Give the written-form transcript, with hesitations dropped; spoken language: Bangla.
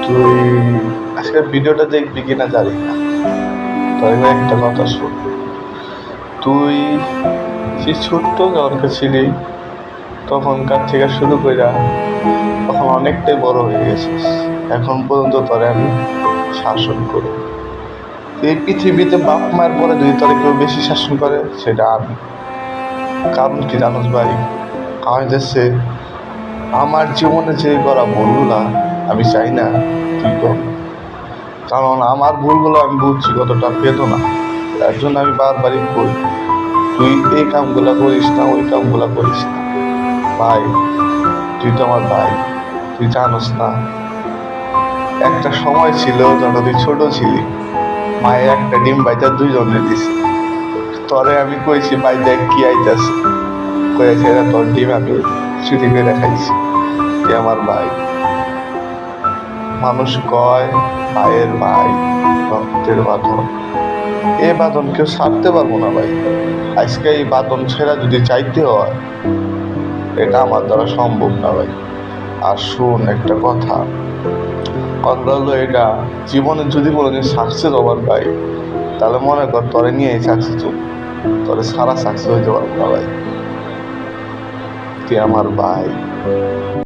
তুই আজকের ভিডিওটা দেখবি কিনা জানি না, তবে একটা কথা শোন। তুই সে ছোট্ট যখন ছিলি তখনকার থেকে শুরু করে তখন অনেকটাই বড় হয়ে গেছিস। এখন পর্যন্ত তোরে আমি শাসন করি। এই পৃথিবীতে বাপ মায়ের পরে যদি তোরে কেউ বেশি শাসন করে সেটা আমি। কারণ কি জানোস ভাই, আমার দেশে আমার জীবনে যে করা ভুলগুলা আমি চাই না তুই কর। কারণ আমার ভুলগুলো আমি বুঝছি কতটা বেদনা। তার জন্য আমি বারবারই করি, তুই এই কামগুলা করিস না, ওই কামগুলা করিস না। ভাই, তুই তো আমার ভাই, তুই জানোস না একটা সময় ছিল যখন তুই ছোট ছিলি, মায়ে একটা ডিম বাইটা দুইজনে দিছে। তরে আমি কইছি ভাই দেখ কি আইতাছে, কয়েছে এরা তোর ডিম আমি চুরি করে খাইছি। তুই আমার ভাই। মানুষ কয় ভাইয়ের ভাই, রক্তের বাঁধন। এই বাঁধন কেউ ছাড়তে পারবো না ভাই। আজকে এই বাঁধন ছেড়া যদি চাইতে হয়, এটা আমার দ্বারা সম্ভব না ভাই। আর শোন একটা কথা, কথা হলো এটা, জীবনে যদি কোনোদিন সাকসেস হবার ভাই, তাহলে মনে কর তোরে নিয়ে সাকসেস হবো, তোরে সারা সাকসেস হইতে পারবো না ভাই। তুই আমার ভাই।